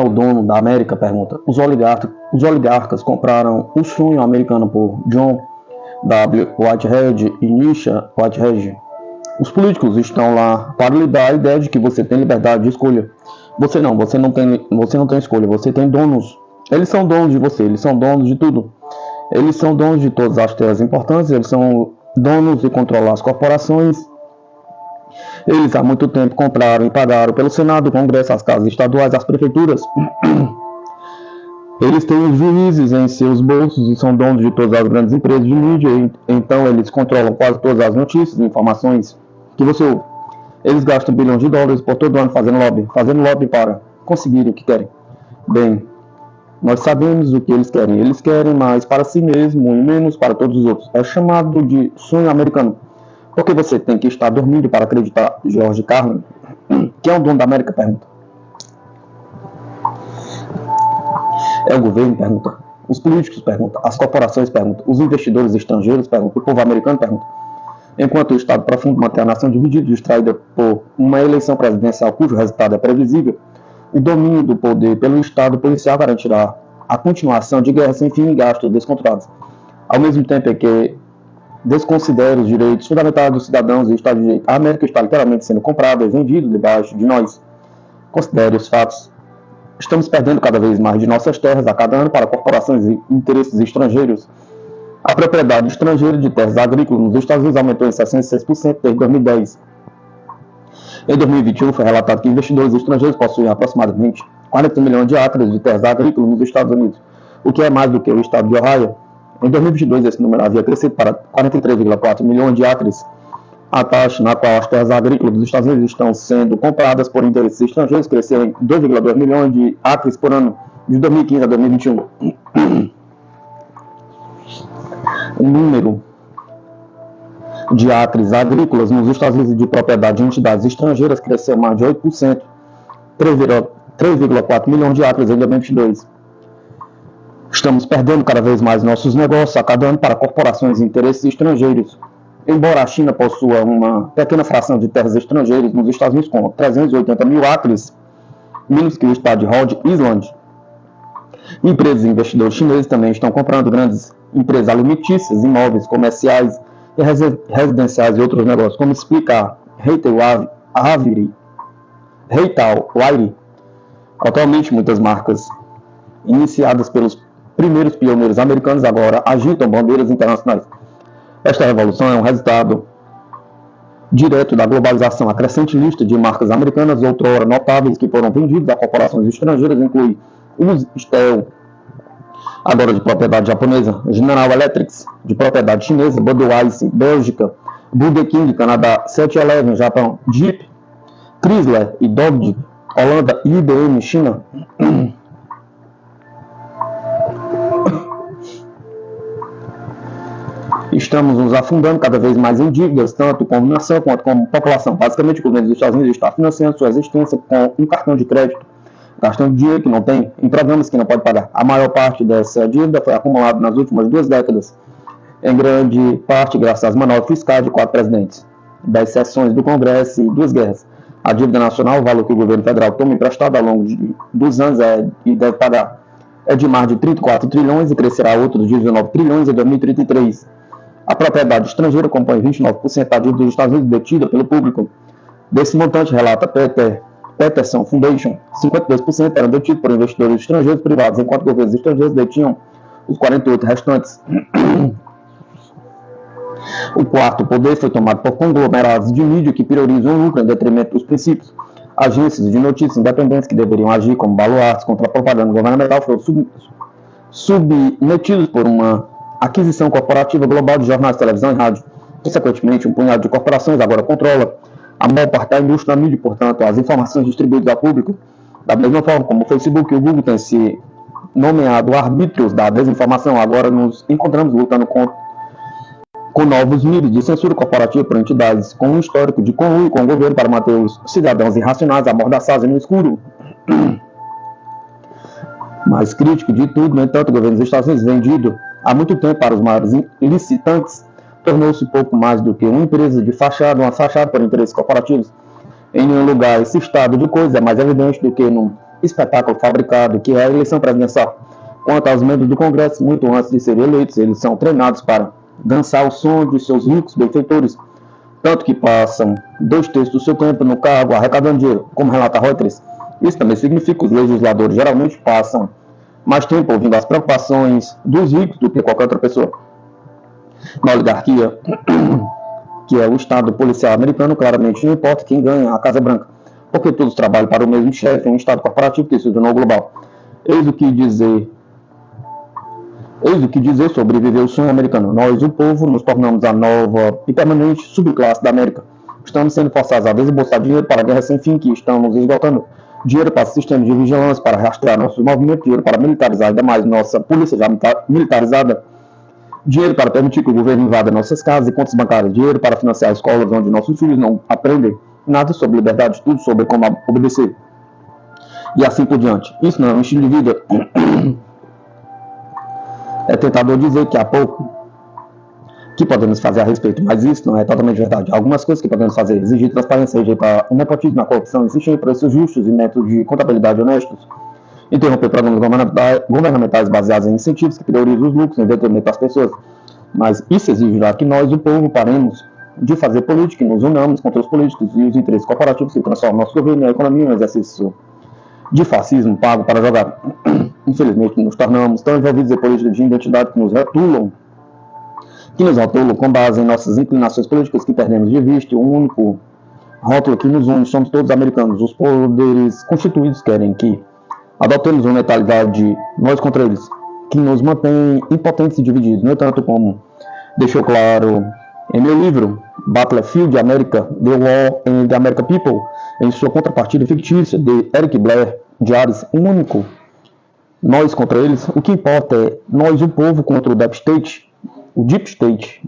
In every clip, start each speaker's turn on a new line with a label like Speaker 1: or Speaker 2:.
Speaker 1: o dono da América? Pergunta. Os oligarcas compraram o sonho americano por John W. Whitehead e Nisha Whitehead. Os políticos estão lá para lhe dar a ideia de que você tem liberdade de escolha. Você não tem escolha, você tem donos. Eles são donos de você, eles são donos de tudo. Eles são donos de todas as terras importantes, eles são donos e controlam as corporações. Eles há muito tempo compraram e pagaram pelo Senado, o Congresso, as casas estaduais, as prefeituras. Eles têm os juízes em seus bolsos e são donos de todas as grandes empresas de mídia. Então eles controlam quase todas as notícias e informações que você ouve. Eles gastam bilhões de dólares por todo ano fazendo lobby para conseguir o que querem. Bem, nós sabemos o que eles querem. Eles querem mais para si mesmo e menos para todos os outros. É chamado de sonho americano. Porque você tem que estar dormindo para acreditar? George Carlin, que é o dono da América, pergunta. É o governo? Pergunta. Os políticos? Pergunta. As corporações? Pergunta. Os investidores estrangeiros? Pergunta. O povo americano? Pergunta. Enquanto o Estado profundo mantém a nação dividida e distraída por uma eleição presidencial cujo resultado é previsível, o domínio do poder pelo Estado policial garantirá a continuação de guerras sem fim e gastos descontrolados. Ao mesmo tempo que desconsidera os direitos fundamentais dos cidadãos e o Estado de Direito. A América está literalmente sendo comprada e vendida debaixo de nós. Considere os fatos. Estamos perdendo cada vez mais de nossas terras a cada ano para corporações e interesses estrangeiros. A propriedade estrangeira de terras agrícolas nos Estados Unidos aumentou em 66% desde 2010. Em 2021 foi relatado que investidores estrangeiros possuem aproximadamente 40 milhões de acres de terras agrícolas nos Estados Unidos, o que é mais do que o estado de Ohio. Em 2022, esse número havia crescido para 43,4 milhões de acres. A taxa na qual as terras agrícolas dos Estados Unidos estão sendo compradas por interesses estrangeiros cresceu em 2,2 milhões de acres por ano, de 2015 a 2021. O número de acres agrícolas nos Estados Unidos de propriedade de entidades estrangeiras cresceu mais de 8%, 3,4 milhões de acres em 2022. Estamos perdendo cada vez mais nossos negócios a cada ano para corporações e interesses estrangeiros. Embora a China possua uma pequena fração de terras estrangeiras nos Estados Unidos, com 380 mil acres, menos que o estado de Rhode Island, empresas e investidores chineses também estão comprando grandes empresas alimentícias, imóveis, comerciais e residenciais e outros negócios, como explica Heital Wire. Atualmente, muitas marcas iniciadas pelos primeiros pioneiros americanos agora agitam bandeiras internacionais. Esta revolução é um resultado direto da globalização. A crescente lista de marcas americanas outrora notáveis que foram vendidas a corporações estrangeiras inclui Ustel, agora de propriedade japonesa, General Electric, de propriedade chinesa, Budweiser, Bélgica, Burger King, Canadá, 7-Eleven, Japão, Jeep, Chrysler e Dodge, Holanda e IBM, China. Estamos nos afundando cada vez mais em dívidas, tanto como nação quanto como população. Basicamente, o governo dos Estados Unidos está financiando sua existência com um cartão de crédito, gastando dinheiro que não tem, em programas que não pode pagar. A maior parte dessa dívida foi acumulada nas últimas 2 décadas, em grande parte graças às manobras fiscais de 4 presidentes, 10 sessões do Congresso e 2 guerras. A dívida nacional, o valor que o governo federal toma emprestado ao longo dos anos e deve pagar, é de mais de 34 trilhões e crescerá a outros 19 trilhões em 2033. A propriedade estrangeira compõe 29% da dívida dos Estados Unidos detida pelo público. Desse montante, relata Peterson Foundation, 52% eram detidos por investidores estrangeiros privados, enquanto governos estrangeiros detinham os 48 restantes. O quarto poder foi tomado por conglomerados de mídia que priorizam o lucro em detrimento dos princípios. Agências de notícias independentes que deveriam agir como baluartes contra a propaganda governamental foram submetidos por uma aquisição corporativa global de jornais, televisão e rádio. Consequentemente, um punhado de corporações agora controla a maior parte da indústria da mídia, portanto, as informações distribuídas ao público. Da mesma forma como o Facebook e o Google têm se nomeado árbitros da desinformação, agora nos encontramos lutando com novos níveis de censura corporativa por entidades com um histórico de conluio com o governo para manter os cidadãos irracionais amordaçados e no escuro. Mais crítico de tudo, no entanto, o governo dos Estados Unidos, vendido há muito tempo para os maiores licitantes, tornou-se pouco mais do que uma empresa de fachada, uma fachada por interesses corporativos. Em nenhum lugar esse estado de coisas é mais evidente do que no espetáculo fabricado que é a eleição presidencial. Quanto aos membros do Congresso, muito antes de serem eleitos, eles são treinados para dançar o som de seus ricos benfeitores, tanto que passam 2/3 do seu tempo no cargo arrecadando dinheiro, como relata Reuters. Isso também significa que os legisladores geralmente passam mais tempo ouvindo as preocupações dos ricos do que qualquer outra pessoa. Na oligarquia, que é o estado policial americano, claramente não importa quem ganha a Casa Branca, porque todos trabalham para o mesmo chefe em um estado corporativo que se tornou global. Eis o que dizer sobre viver o sonho americano. Nós, o povo, nos tornamos a nova e permanente subclasse da América. Estamos sendo forçados a desembolsar dinheiro para a guerra sem fim que estamos esgotando. Dinheiro para sistemas de vigilância, para rastrear nossos movimentos, dinheiro para militarizar ainda mais nossa polícia já militarizada, dinheiro para permitir que o governo invada nossas casas e contas bancárias, dinheiro para financiar escolas onde nossos filhos não aprendem nada sobre liberdade, tudo sobre como obedecer. E assim por diante. Isso não é um estilo de vida. É tentador dizer que há pouco que podemos fazer a respeito, mas isso não é totalmente verdade. Algumas coisas que podemos fazer: exigir transparência, rejeitar o nepotismo, a corrupção, insistir em preços justos e métodos de contabilidade honestos, interromper programas governamentais baseados em incentivos que priorizam os lucros em detrimento das pessoas. Mas isso exigirá que nós, o povo, paremos de fazer política e nos unamos contra os políticos e os interesses corporativos que transformam nosso governo e a economia em um exercício de fascismo pago para jogar. Infelizmente, nos tornamos tão envolvidos em políticas de identidade que nos rotulam com base em nossas inclinações políticas que perdemos de vista o único rótulo que nos une: somos todos americanos. Os poderes constituídos querem que adotemos uma mentalidade nós contra eles, que nos mantém impotentes e divididos. No entanto, como deixou claro em meu livro Battlefield America, The War and the American People, em sua contrapartida fictícia de Eric Blair, de Ares, único nós contra eles, o que importa é nós, o povo, contra o Deep State. O Deep State.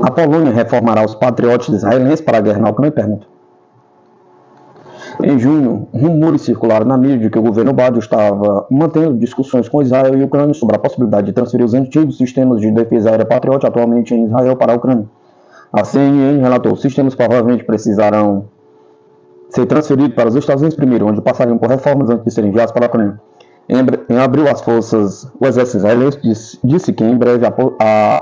Speaker 1: A Polônia reformará os patriotas israelenses para a guerra na Ucrânia? Pergunta. Em junho, rumores circularam na mídia de que o governo Biden estava mantendo discussões com Israel e a Ucrânia sobre a possibilidade de transferir os antigos sistemas de defesa aérea Patriot atualmente em Israel para a Ucrânia. A CNN relatou: os sistemas provavelmente precisarão ser transferidos para os Estados Unidos primeiro, onde passariam por reformas antes de serem enviados para a Ucrânia. Em abril, o exército israelense disse que em breve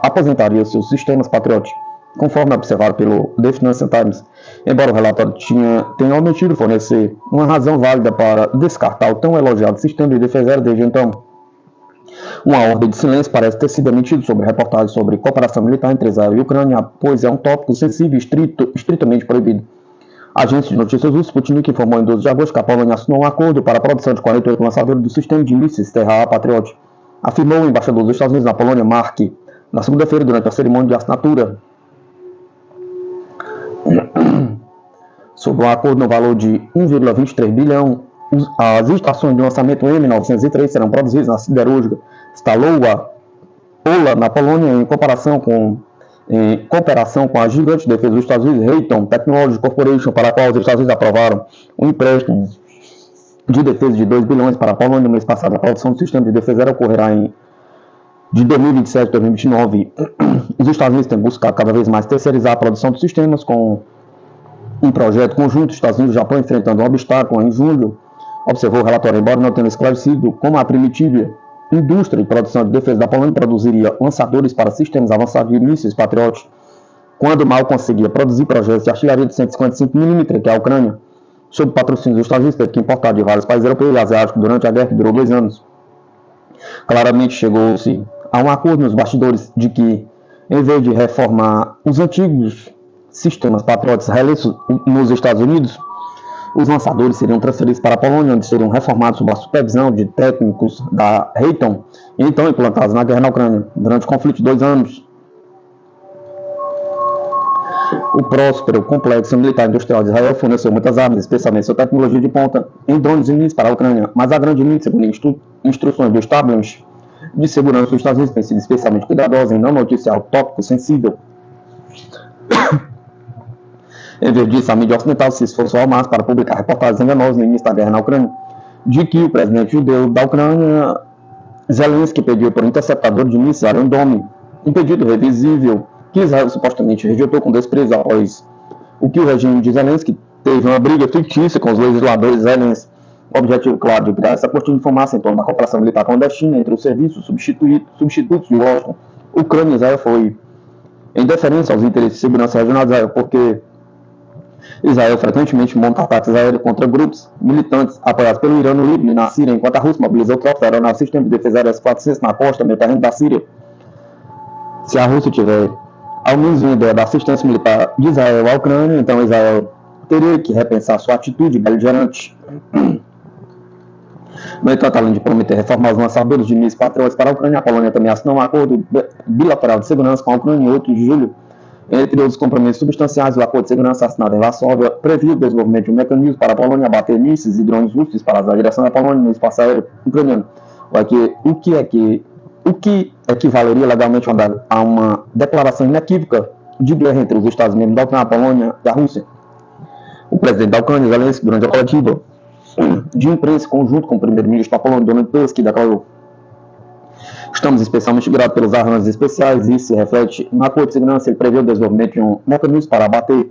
Speaker 1: aposentaria seus sistemas Patriot, conforme observado pelo The Financial Times. Embora o relatório tenha omitido fornecer uma razão válida para descartar o tão elogiado sistema de defesa aérea desde então, uma ordem de silêncio parece ter sido emitida sobre reportagens sobre cooperação militar entre Israel e Ucrânia, pois é um tópico sensível e estritamente proibido. A agência de notícias russa Sputnik informou em 12 de agosto que a Polônia assinou um acordo para a produção de 48 lançadores do sistema de mísseis terra Patriot, afirmou o embaixador dos Estados Unidos na Polônia, Mark, na segunda-feira, durante a cerimônia de assinatura. Sobre um acordo no valor de 1,23 bilhão, as estações de lançamento M903 serão produzidas na siderúrgica Stalowa Ola, na Polônia, em cooperação com a gigante de defesa dos Estados Unidos, Raytheon Technology Corporation, para a qual os Estados Unidos aprovaram um empréstimo de defesa de 2 bilhões para a Polônia no mês passado. A produção do sistema de defesa aérea ocorrerá de 2027 a 2029. Os Estados Unidos têm buscado cada vez mais terceirizar a produção de sistemas com um projeto conjunto. Os Estados Unidos e o Japão enfrentando um obstáculo em julho, observou o relatório, embora não tenha esclarecido como a primitiva indústria de produção de defesa da Polônia produziria lançadores para sistemas avançados de mísseis Patriot, quando mal conseguia produzir projetos de artilharia de 155mm, que a Ucrânia, sob patrocínio dos Estados Unidos, teve que importar de vários países europeus e asiáticos durante a guerra, que durou 2 anos. Claramente chegou-se a um acordo nos bastidores de que, em vez de reformar os antigos sistemas Patriots israelenses nos Estados Unidos, os lançadores seriam transferidos para a Polônia, onde seriam reformados sob a supervisão de técnicos da Raytheon e então implantados na guerra na Ucrânia. Durante o conflito de 2 anos, o próspero complexo militar industrial de Israel forneceu muitas armas, especialmente sua tecnologia de ponta, em drones e mísseis para a Ucrânia, mas a grande míssil, segundo instruções do establishment de segurança dos Estados Unidos, tem sido especialmente cuidadosa em não noticiar o tópico sensível. Em vez disso, a mídia ocidental se esforçou ao máximo para publicar reportagens enganosas no início da guerra na Ucrânia, de que o presidente judeu da Ucrânia, Zelensky, pediu por interceptador de mísseis Iron Dome, um pedido revisível que Israel supostamente rejeitou com desprezo após o que o regime de Zelensky teve uma briga fictícia com os legisladores Zelensky. O objetivo, claro, de criar essa cortina de fumaça em torno da cooperação militar clandestina entre os serviços substitutos de Washington, Ucrânia e Israel foi em deferência aos interesses de segurança regional de Israel, porque Israel frequentemente monta ataques aéreos contra grupos militantes apoiados pelo Irã no Líbano e na Síria, enquanto a Rússia mobilizou tropas aeronaves do sistema de defesa aérea S-400 na costa mediterrânea da Síria. Se a Rússia tiver ao menos uma ideia da assistência militar de Israel à Ucrânia, então Israel teria que repensar sua atitude beligerante. No entanto, além de prometer reformar os lançadores de mísseis patriotas para a Ucrânia, a Polônia também assinou um acordo bilateral de segurança com a Ucrânia em 8 de julho. Entre outros compromissos substanciais, o acordo de segurança assinado em Varsóvia previa o desenvolvimento de um mecanismo para a Polônia abater mísseis e drones russos disparados na direção da Polônia no espaço aéreo ucraniano, o que equivaleria legalmente a uma declaração inequívoca de guerra entre os Estados-membros da Ucrânia, a Polônia e a Rússia. O presidente da Ucrânia, Zelensky, durante a coletiva de imprensa conjunto com o primeiro-ministro da Polônia, Donald Tusk, declarou: "Estamos especialmente gratos pelos arranjos especiais e isso se reflete no acordo de segurança. Ele prevê o desenvolvimento de um mecanismo para abater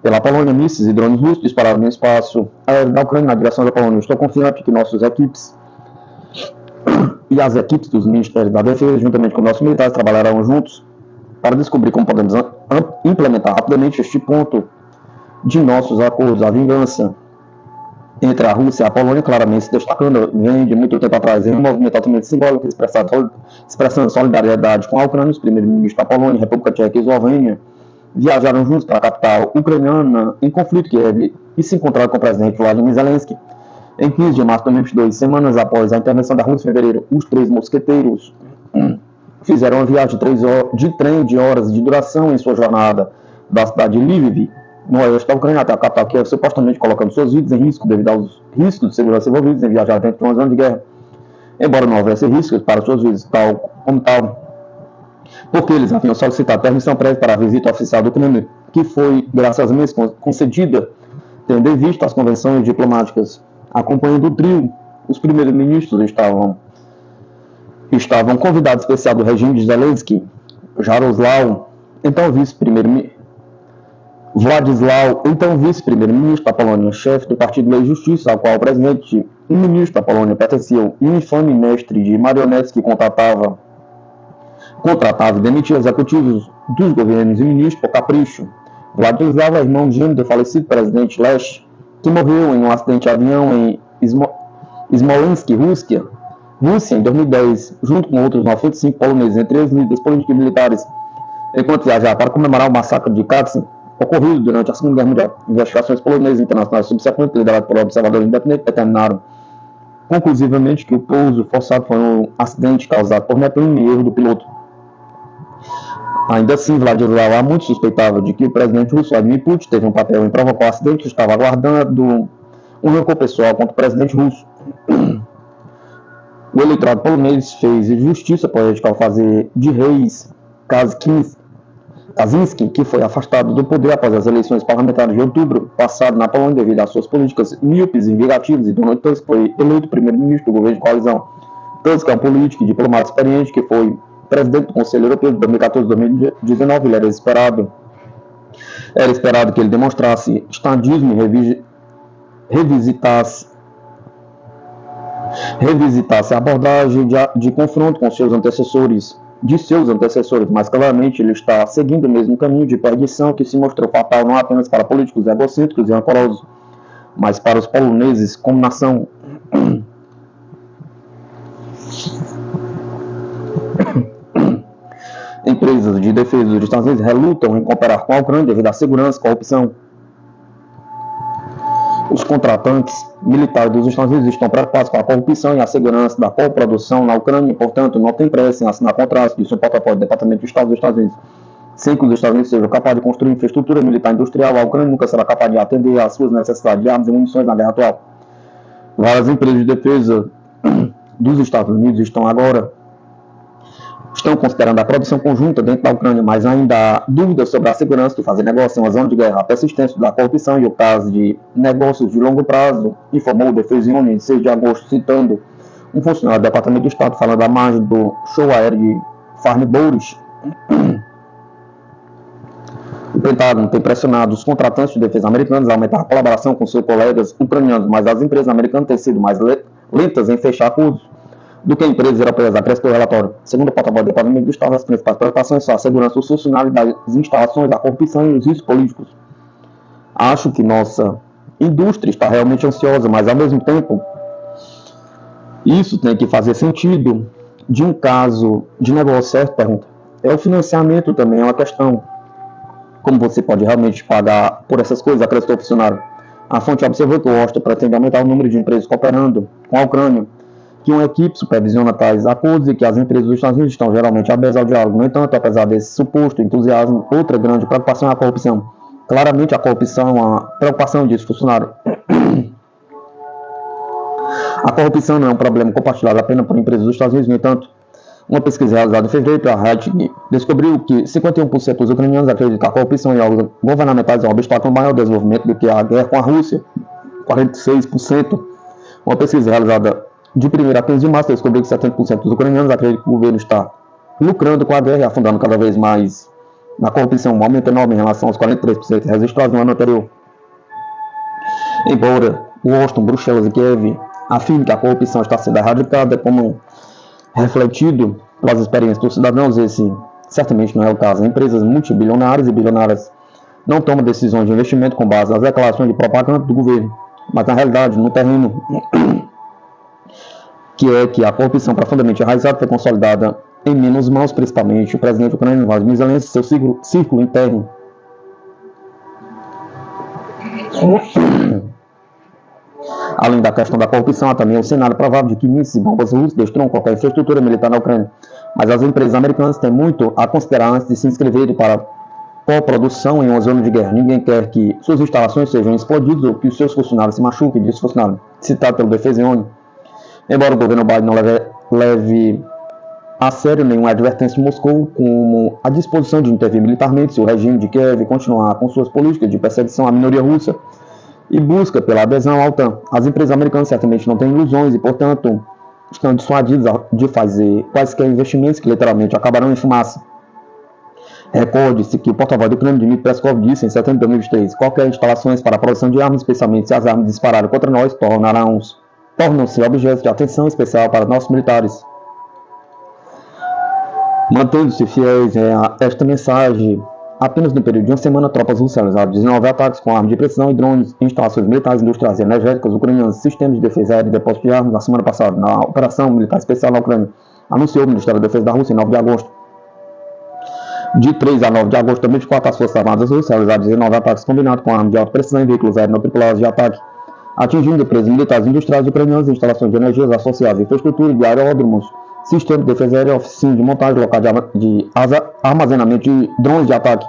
Speaker 1: pela Polônia mísseis e drones russos disparados no espaço aéreo da Ucrânia na direção da Polônia. Estou confiante que nossas equipes e as equipes dos Ministérios da Defesa, juntamente com nossos militares, trabalharão juntos para descobrir como podemos implementar rapidamente este ponto de nossos acordos. A vingança entre a Rússia e a Polônia, claramente se destacando, vem de muito tempo atrás em um movimento altamente simbólico, expressando solidariedade com a Ucrânia. Os primeiros-ministros da Polônia, República Tcheca e Eslovênia viajaram juntos para a capital ucraniana em conflito Kiev e se encontraram com o presidente Vladimir Zelensky. Em 15 de março de 2022, semanas após a intervenção da Rússia em fevereiro, os três mosqueteiros fizeram uma viagem de trem de horas de duração em sua jornada da cidade de Lviv, no oeste da Ucrânia, até a capital Kiev, supostamente colocando suas vidas em risco devido aos riscos de segurança envolvidos em viajar dentro de uma zona de guerra, embora não houvesse riscos para suas vidas, tal, porque eles haviam solicitado permissão prévia para a visita oficial do Kremlin, que foi, graças a Deus, concedida, tendo em vista as convenções diplomáticas. Acompanhando o trio, os primeiros-ministros estavam convidados especial do regime de Zelensky, Jaroslaw, então vice-primeiro-ministro da Polônia, chefe do Partido Lei e Justiça, ao qual o presidente e ministro da Polônia pertenciam, e um infame mestre de marionetes que contratava e demitia executivos dos governos e ministros por capricho. Vladislav é irmão gêmeo do falecido presidente Lech, que morreu em um acidente de avião em Smolensk, Rússia, em 2010, junto com outros 95 poloneses, entre eles líderes políticos e militares, enquanto viajava para comemorar o massacre de Katyn, ocorrido durante a Segunda Guerra Mundial. Investigações polonesas e internacionais subsequentes, lideradas por observadores independentes, determinaram conclusivamente que o pouso forçado foi um acidente causado por neblina e erro do piloto. Ainda assim, Vladislav muito suspeitava de que o presidente russo Vladimir Putin teve um papel em provocar o acidente e estava aguardando um rancor pessoal contra o presidente russo. O eleitorado polonês fez justiça política ao fazer de Reis Kaczynski, que foi afastado do poder após as eleições parlamentares de outubro passado na Polônia devido às suas políticas míopes e vingativas, e Donald Tusk foi eleito primeiro-ministro do governo de coalizão. Tusk é um político e diplomata experiente que foi presidente do Conselho Europeu de 2014 e 2019. Ele era esperado que ele demonstrasse estadismo e revisitasse a abordagem de confronto com seus antecessores, mas claramente ele está seguindo o mesmo caminho de perdição que se mostrou fatal não apenas para políticos egocêntricos e rancorosos, mas para os poloneses como nação. Empresas de defesa dos Estados Unidos relutam em cooperar com a Ucrânia devido à segurança e corrupção. Os contratantes militares dos Estados Unidos estão preocupados com a corrupção e a segurança da coprodução na Ucrânia, portanto, não tem pressa em assinar contratos, disse o porta-voz do Departamento de Estado dos Estados Unidos. Sem que os Estados Unidos sejam capazes de construir infraestrutura militar industrial, a Ucrânia nunca será capaz de atender às suas necessidades de armas e munições na guerra atual. Várias empresas de defesa dos Estados Unidos estão agora estão considerando a produção conjunta dentro da Ucrânia, mas ainda há dúvidas sobre a segurança de fazer negócio em uma zona de guerra, a persistência da corrupção e o caso de negócios de longo prazo, informou o Defesione em 6 de agosto, citando um funcionário do Departamento de Estado falando da margem do show aéreo de Farnborough. O Pentágono tem pressionado os contratantes de defesa americanos a aumentar a colaboração com seus colegas ucranianos, mas as empresas americanas têm sido mais lentas em fechar acordos do que empresas europeias, acrescentou o relatório. Segundo o porta-voz do Departamento de Estado, as principais preocupações são a segurança dos funcionários das instalações, a corrupção e os riscos políticos. Acho que nossa indústria está realmente ansiosa, mas ao mesmo tempo isso tem que fazer sentido de um caso de negócio, certo? Pergunta. O financiamento também é uma questão. Como você pode realmente pagar por essas coisas, acrescentou o funcionário. A fonte observou que o Washington pretende aumentar o número de empresas cooperando com a Ucrânia, que uma equipe supervisiona tais acordos e que as empresas dos Estados Unidos estão geralmente abertas ao diálogo. No entanto, apesar desse suposto entusiasmo, outra grande preocupação é a corrupção. Claramente, a corrupção é uma preocupação, disse o funcionário. A corrupção não é um problema compartilhado apenas por empresas dos Estados Unidos. No entanto, uma pesquisa realizada em fevereiro, a Ratching descobriu que 51% dos ucranianos acreditam que a corrupção em órgãos governamentais é um obstáculo maior ao desenvolvimento do que a guerra com a Rússia. 46%. Uma pesquisa realizada de 1º a 15 de março descobriu que 70% dos ucranianos acreditam que o governo está lucrando com a guerra e afundando cada vez mais na corrupção, um aumento enorme em relação aos 43% registrados no ano anterior. Embora Washington, Bruxelas e Kiev afirmem que a corrupção está sendo erradicada como refletido pelas experiências dos cidadãos, esse certamente não é o caso. Empresas multibilionárias e bilionárias não tomam decisões de investimento com base nas declarações de propaganda do governo, mas na realidade, no terreno que a corrupção profundamente enraizada foi consolidada em menos mãos, principalmente o presidente ucraniano Vladimir Zelensky, seu círculo interno. Além da questão da corrupção, há também o cenário provável de que mísseis e bombas russas destruam qualquer infraestrutura militar na Ucrânia. Mas as empresas americanas têm muito a considerar antes de se inscreverem para coprodução em uma zona de guerra. Ninguém quer que suas instalações sejam explodidas ou que os seus funcionários se machuquem, disse o funcionário, citado pelo Defesione. Embora o governo Biden não leve a sério nenhuma advertência de Moscou como a disposição de intervir militarmente se o regime de Kiev continuar com suas políticas de perseguição à minoria russa e busca pela adesão à OTAN. As empresas americanas certamente não têm ilusões e, portanto, estão dissuadidas de fazer quaisquer investimentos que literalmente acabarão em fumaça. Recorde-se que o porta-voz do Kremlin, Dmitry Peskov, disse em setembro de 2023: qualquer instalações para a produção de armas, especialmente se as armas disparadas contra nós, tornam-se objetos de atenção especial para nossos militares. Mantendo-se fiéis a esta mensagem, apenas no período de uma semana, tropas russas realizaram 19 ataques com armas de precisão e drones em instalações militares, industriais e energéticas ucranianas, sistemas de defesa aérea e depósito de armas. Na semana passada, na Operação Militar Especial na Ucrânia, anunciou o Ministério da Defesa da Rússia em 9 de agosto. De 3 a 9 de agosto de 2024, as Forças Armadas Russas realizaram 19 ataques combinados com armas de alta precisão em veículos aéreos não tripulados de ataque, atingindo empresas militares e industriais ucranianas, instalações de energias associadas à infraestrutura de aeródromos, sistema de defesa aérea, oficina de montagem, local de armazenamento de drones de ataque.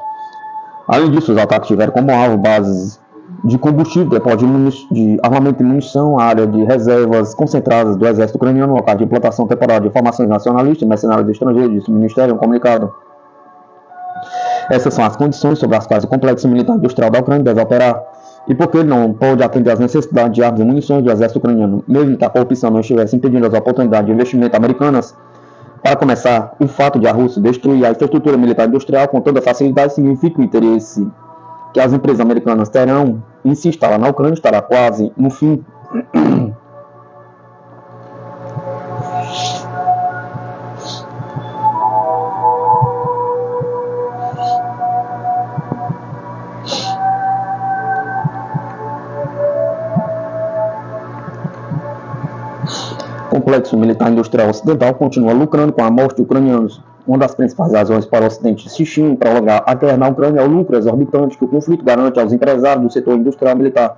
Speaker 1: Além disso, os ataques tiveram como alvo bases de combustível, depósito de armamento e munição, área de reservas concentradas do exército ucraniano, local de implantação temporária de formações nacionalistas e mercenários estrangeiros, disse o Ministério em um comunicado. Essas são as condições sobre as quais o complexo militar industrial da Ucrânia deve operar, e porque ele não pode atender às necessidades de armas e munições do exército ucraniano, mesmo que a corrupção não estivesse impedindo as oportunidades de investimento americanas. Para começar, o fato de a Rússia destruir a infraestrutura militar industrial com toda facilidade significa o interesse que as empresas americanas terão em se instalar na Ucrânia estará quase no fim. O complexo militar industrial ocidental continua lucrando com a morte de ucranianos. Uma das principais razões para o Ocidente insistir em prolongar a guerra na Ucrânia é o lucro exorbitante que o conflito garante aos empresários do setor industrial militar.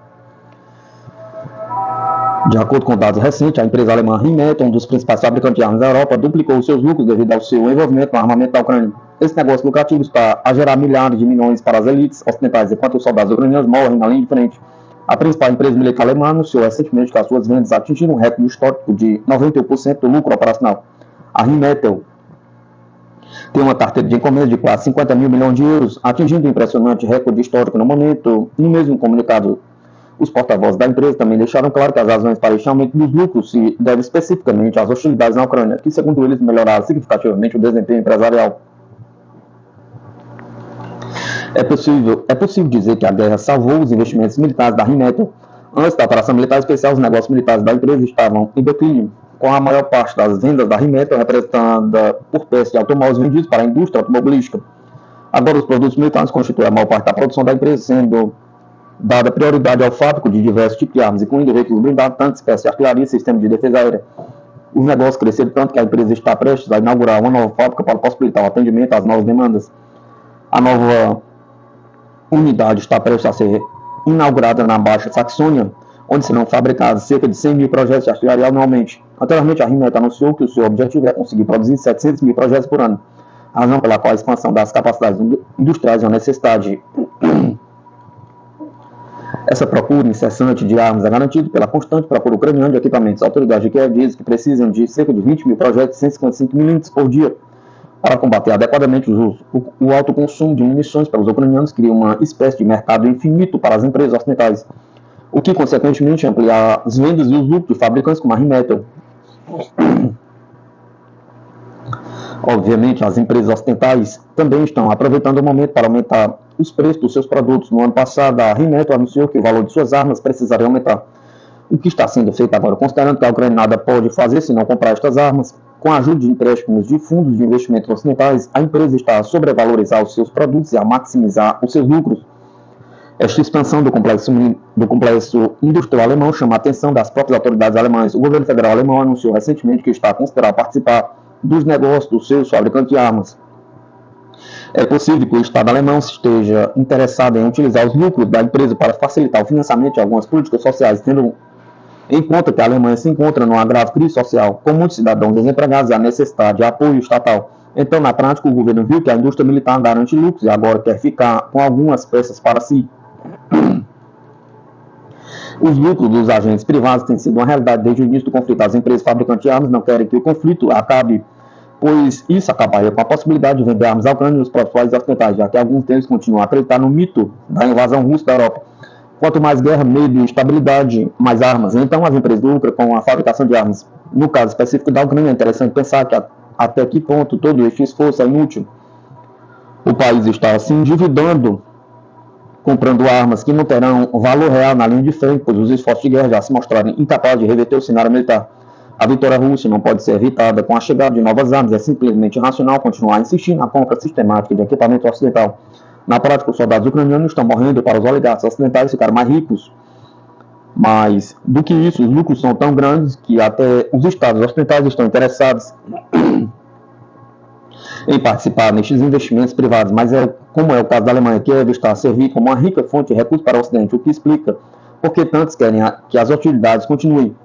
Speaker 1: De acordo com dados recentes, a empresa alemã Rheinmetall, um dos principais fabricantes de armas da Europa, duplicou seus lucros devido ao seu envolvimento no armamento da Ucrânia. Esse negócio lucrativo está a gerar milhares de milhões para as elites ocidentais, enquanto os soldados ucranianos morrem na linha de frente. A principal empresa militar alemã anunciou recentemente que as suas vendas atingiram um recorde histórico de 91% do lucro operacional. A Rheinmetall tem uma carteira de encomendas de quase 50 mil milhões de euros, atingindo um impressionante recorde histórico no momento. No mesmo comunicado, os porta-vozes da empresa também deixaram claro que as razões para este aumento dos lucros se devem especificamente às hostilidades na Ucrânia, que, segundo eles, melhoraram significativamente o desempenho empresarial. É possível dizer que a guerra salvou os investimentos militares da Rheinmetall. Antes da operação militar especial, os negócios militares da empresa estavam em declínio, com a maior parte das vendas da Rheinmetall representada por peças de automóveis vendidos para a indústria automobilística. Agora, os produtos militares constituem a maior parte da produção da empresa, sendo dada prioridade ao fábrico de diversos tipos de armas, incluindo veículos blindados, tanques, peças de artilharia e sistemas de defesa aérea. Os negócios cresceram tanto que a empresa está prestes a inaugurar uma nova fábrica para possibilitar o atendimento às novas demandas. A nova unidade está prestes a ser inaugurada na Baixa Saxônia, onde serão fabricados cerca de 100 mil projetos de artilharia anualmente. Anteriormente, a Rheinmetall anunciou que o seu objetivo é conseguir produzir 700 mil projetos por ano, razão pela qual a expansão das capacidades industriais é uma necessidade. Essa procura incessante de armas é garantida pela constante procura ucraniana de equipamentos. A autoridade de Kiev diz que precisam de cerca de 20 mil projetos de 155 milímetros por dia para combater adequadamente o alto consumo de munições pelos ucranianos, cria uma espécie de mercado infinito para as empresas ocidentais, o que, consequentemente, amplia as vendas e os lucros de fabricantes como a Rheinmetall. Obviamente, as empresas ocidentais também estão aproveitando o momento para aumentar os preços dos seus produtos. No ano passado, a Rheinmetall anunciou que o valor de suas armas precisaria aumentar. O que está sendo feito agora, considerando que a Ucrânia nada pode fazer se não comprar estas armas, com a ajuda de empréstimos de fundos de investimento ocidentais, a empresa está a sobrevalorizar os seus produtos e a maximizar os seus lucros. Esta expansão do complexo industrial alemão chama a atenção das próprias autoridades alemãs. O governo federal alemão anunciou recentemente que está a considerar participar dos negócios dos seus fabricantes de armas. É possível que o Estado alemão esteja interessado em utilizar os lucros da empresa para facilitar o financiamento de algumas políticas sociais, tendo em conta que a Alemanha se encontra numa grave crise social, com muitos cidadãos desempregados e a necessidade de apoio estatal. Então, na prática, o governo viu que a indústria militar garante lucros e agora quer ficar com algumas peças para si. Os lucros dos agentes privados têm sido uma realidade desde o início do conflito. As empresas fabricantes de armas não querem que o conflito acabe, pois isso acabaria com a possibilidade de vender armas à Ucrânia e os próprios países ocidentais, já que alguns deles continuam a acreditar no mito da invasão russa da Europa. Quanto mais guerra, medo e instabilidade, mais armas. Então, as empresas lucram com a fabricação de armas. No caso específico da Ucrânia, é interessante pensar que até que ponto todo este esforço é inútil. O país está se endividando, comprando armas que não terão valor real na linha de frente, pois os esforços de guerra já se mostraram incapazes de reverter o cenário militar. A vitória russa não pode ser evitada com a chegada de novas armas. É simplesmente irracional continuar a insistir na compra sistemática de equipamento ocidental. Na prática, os soldados ucranianos estão morrendo para os oligarcas ocidentais ficarem mais ricos. Mas, do que isso, os lucros são tão grandes que até os estados ocidentais estão interessados em participar nestes investimentos privados. Mas, como é o caso da Alemanha, que deve estar a servir como uma rica fonte de recursos para o Ocidente, o que explica porque tantos querem que as hostilidades continuem.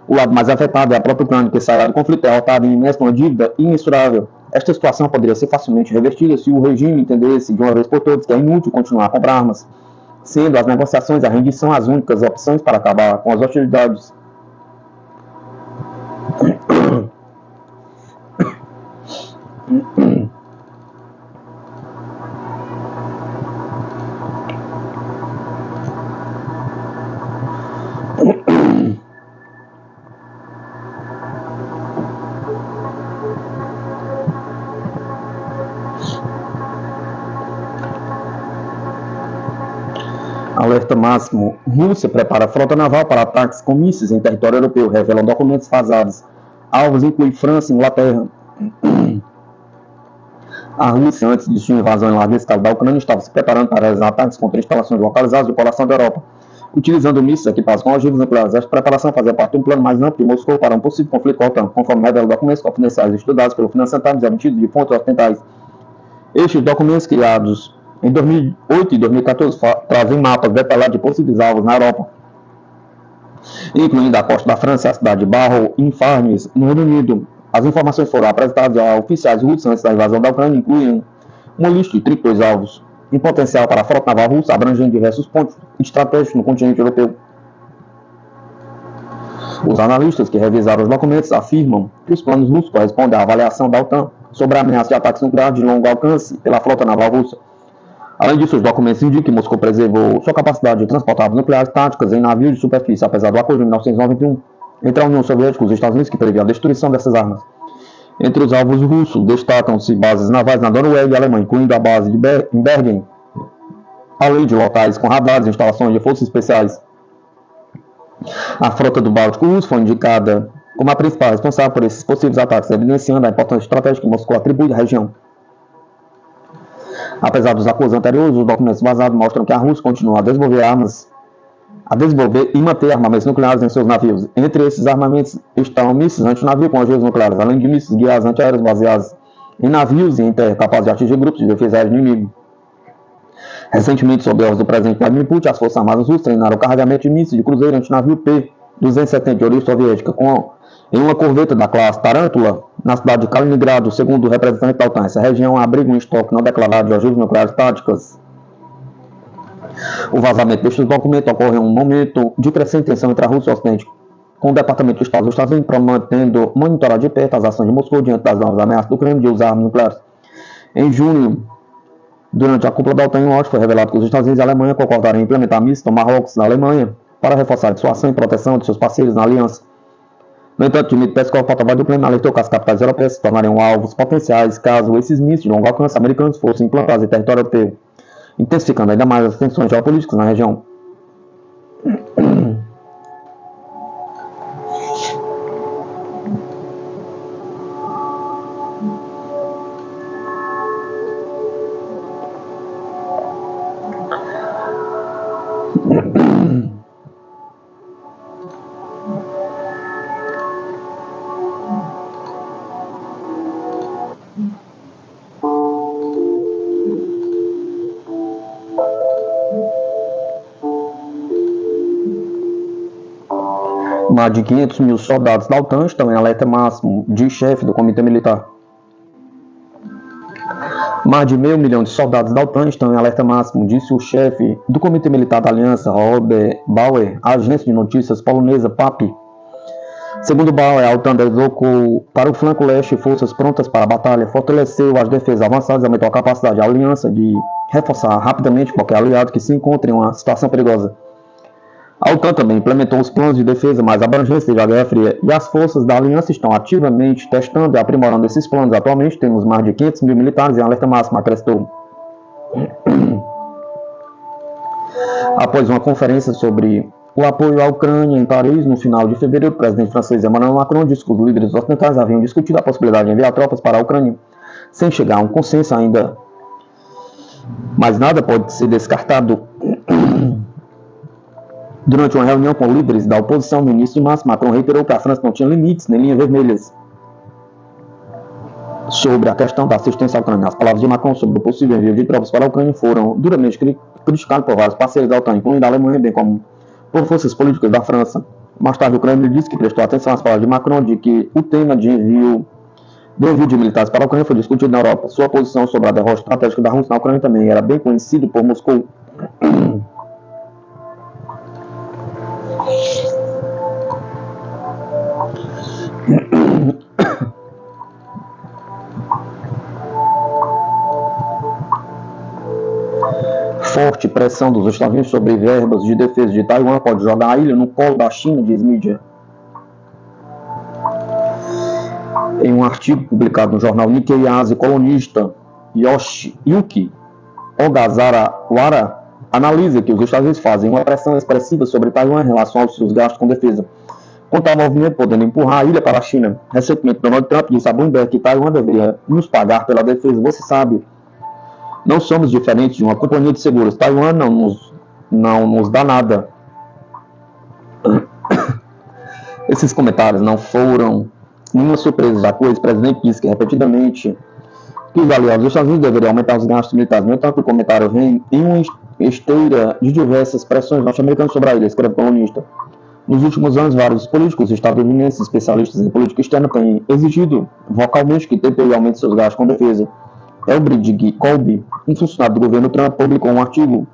Speaker 1: O lado mais afetado é a própria Ucrânia, que sairá do conflito derrotada e imersa numa dívida imensurável. Esta situação poderia ser facilmente revertida se o regime entendesse de uma vez por todas que é inútil continuar a comprar armas, sendo as negociações e a rendição as únicas opções para acabar com as hostilidades. Alerta máximo. Rússia prepara frota naval para ataques com mísseis em território europeu, revelam documentos vazados. Alvos incluem França e Inglaterra. A Rússia, antes de sua invasão em larga escala da Ucrânia, estava se preparando para realizar ataques contra instalações localizadas do coração da Europa, utilizando mísseis equipados com ogivas nucleares. Esta preparação fazia parte de um plano mais amplo de Moscou para um possível conflito com a OTAN, conforme revelam documentos confidenciais estudados pelo Financial Times e obtidos de fontes ocidentais. Estes documentos, criados em 2008 e 2014, trazem mapas detalhados de possíveis alvos na Europa, incluindo a costa da França e a cidade de Barrow-in-Farnese, no Reino Unido. As informações foram apresentadas a oficiais russos antes da invasão da Ucrânia, incluindo uma lista de 32 alvos em potencial para a frota naval russa, abrangendo diversos pontos estratégicos no continente europeu. Os analistas que revisaram os documentos afirmam que os planos russos correspondem à avaliação da OTAN sobre a ameaça de ataques nucleares de longo alcance pela frota naval russa. Além disso, os documentos indicam que Moscou preservou sua capacidade de transportar armas nucleares táticas em navios de superfície, apesar do acordo de 1991 entre a União Soviética e os Estados Unidos, que previa a destruição dessas armas. Entre os alvos russos, destacam-se bases navais na Noruega e Alemanha, incluindo a base de Bergen, além de locais com radares e instalações de forças especiais. A frota do Báltico russo foi indicada como a principal responsável por esses possíveis ataques, evidenciando a importância estratégica que Moscou atribui à região. Apesar dos acordos anteriores, os documentos vazados mostram que a Rússia continua a desenvolver e manter armamentos nucleares em seus navios. Entre esses armamentos estão mísseis antinavio com ogivas nucleares, além de mísseis guiados antiaéreos baseados em navios e em terra capazes de atingir grupos de defesa aérea inimigo. Recentemente, sob ordens do presidente Vladimir Putin, as Forças Armadas Russas treinaram o carregamento de mísseis de cruzeiro antinavio P-270 de origem soviética em uma corveta da classe Tarântula, na cidade de Kaliningrado, segundo o representante da OTAN. Essa região abriga um estoque não declarado de ogivas nucleares táticas. O vazamento destes documentos ocorre em um momento de crescente tensão entre a Rússia e o Ocidente, com o Departamento de Estado dos Estados Unidos prometendo monitorar de perto as ações de Moscou diante das novas ameaças do Kremlin de usar armas nucleares. Em junho, durante a cúpula da OTAN em Washington, foi revelado que os Estados Unidos e a Alemanha concordaram em implementar mísseis Tomahawk na Alemanha para reforçar a dissuasão e proteção de seus parceiros na aliança. No entanto, Dmitry Peskov, porta-voz do Kremlin, alertou que as capitais europeias se tornariam alvos potenciais caso esses mísseis de longo alcance americanos fossem implantados em território europeu, intensificando ainda mais as tensões geopolíticas na região. Mais de 500 mil soldados da OTAN estão em alerta máximo, diz chefe do Comitê Militar. Mais de meio milhão de soldados da OTAN estão em alerta máximo, disse o chefe do Comitê Militar da Aliança, Robert Bauer, à agência de notícias polonesa PAP. Segundo Bauer, a OTAN deslocou para o flanco leste forças prontas para a batalha, fortaleceu as defesas avançadas e aumentou a capacidade da aliança de reforçar rapidamente qualquer aliado que se encontre em uma situação perigosa. A OTAN também implementou os planos de defesa mais abrangentes desde a Guerra Fria, e as forças da aliança estão ativamente testando e aprimorando esses planos. Atualmente temos mais de 500 mil militares em alerta máxima, acrescentou. Após uma conferência sobre o apoio à Ucrânia em Paris, no final de fevereiro, o presidente francês Emmanuel Macron disse que os líderes ocidentais haviam discutido a possibilidade de enviar tropas para a Ucrânia, sem chegar a um consenso ainda. Mas nada pode ser descartado. Durante uma reunião com líderes da oposição no início de março, Macron reiterou que a França não tinha limites nem linhas vermelhas sobre a questão da assistência à Ucrânia. As palavras de Macron sobre o possível envio de tropas para a Ucrânia foram duramente criticadas por vários parceiros da OTAN, incluindo a Alemanha, bem como por forças políticas da França. Mais tarde, o Kremlin disse que prestou atenção às palavras de Macron de que o tema do envio de militares para a Ucrânia foi discutido na Europa. Sua posição sobre a derrota estratégica da Rússia na Ucrânia também era bem conhecido por Moscou. Forte pressão dos Estados Unidos sobre verbas de defesa de Taiwan pode jogar a ilha no colo da China, diz mídia. Em um artigo publicado no jornal Nikkei Asia, colunista Yuki Ogasawara analisa que os Estados Unidos fazem uma pressão expressiva sobre Taiwan em relação aos seus gastos com defesa, com tal movimento podendo empurrar a ilha para a China. Recentemente, Donald Trump disse a Bloomberg que Taiwan deveria nos pagar pela defesa. Você sabe, não somos diferentes de uma companhia de seguros. Taiwan não nos dá nada. Esses comentários não foram nenhuma surpresa, já que o ex-presidente disse que repetidamente que os aliados dos Estados Unidos deveriam aumentar os gastos militares. No entanto, o comentário vem em uma esteira de diversas pressões norte-americanas sobre a ilha, escreve o colunista. Nos últimos anos, vários políticos estadunidenses, especialistas em política externa, têm exigido vocalmente que TPI aumente seus gastos com defesa. Elbridge Colby, um funcionário do governo Trump, publicou um artigo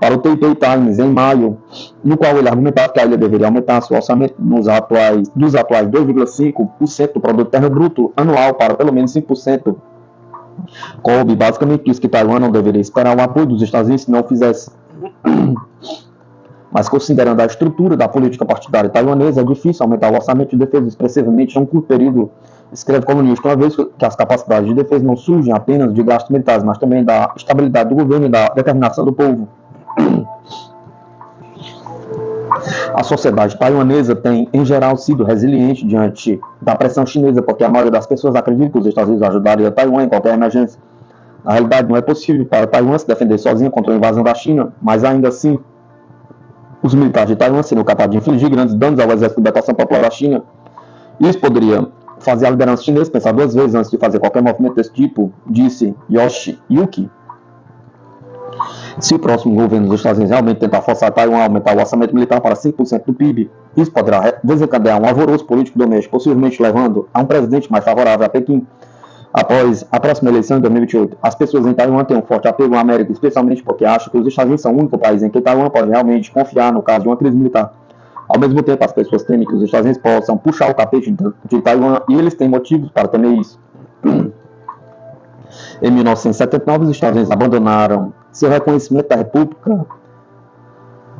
Speaker 1: para o Taipei Times em maio, no qual ele argumentava que a ilha deveria aumentar seu orçamento dos atuais 2,5% do produto interno bruto anual para pelo menos 5%. Kobe basicamente disse que Taiwan não deveria esperar o apoio dos Estados Unidos se não o fizesse. Mas considerando a estrutura da política partidária taiwanesa, é difícil aumentar o orçamento de defesa expressivamente em um curto período, escreve colunista, uma vez que as capacidades de defesa não surgem apenas de gastos militares, mas também da estabilidade do governo e da determinação do povo. A sociedade taiwanesa tem, em geral, sido resiliente diante da pressão chinesa, porque a maioria das pessoas acredita que os Estados Unidos ajudariam Taiwan em qualquer emergência. Na realidade, não é possível para Taiwan se defender sozinho contra a invasão da China, mas ainda assim, os militares de Taiwan seriam capazes de infligir grandes danos ao Exército de Libertação Popular da China. Isso poderia fazer a liderança chinesa pensar duas vezes antes de fazer qualquer movimento desse tipo, disse Yoshi Yuki. Se o próximo governo dos Estados Unidos realmente tentar forçar Taiwan a aumentar o orçamento militar para 5% do PIB, isso poderá desencadear um alvoroço político doméstico, possivelmente levando a um presidente mais favorável a Pequim. Após a próxima eleição em 2028, as pessoas em Taiwan têm um forte apego à América, especialmente porque acham que os Estados Unidos são o único país em que Taiwan pode realmente confiar no caso de uma crise militar. Ao mesmo tempo, as pessoas temem que os Estados Unidos possam puxar o tapete de Taiwan e eles têm motivos para temer isso. Em 1979, os Estados Unidos abandonaram seu reconhecimento da República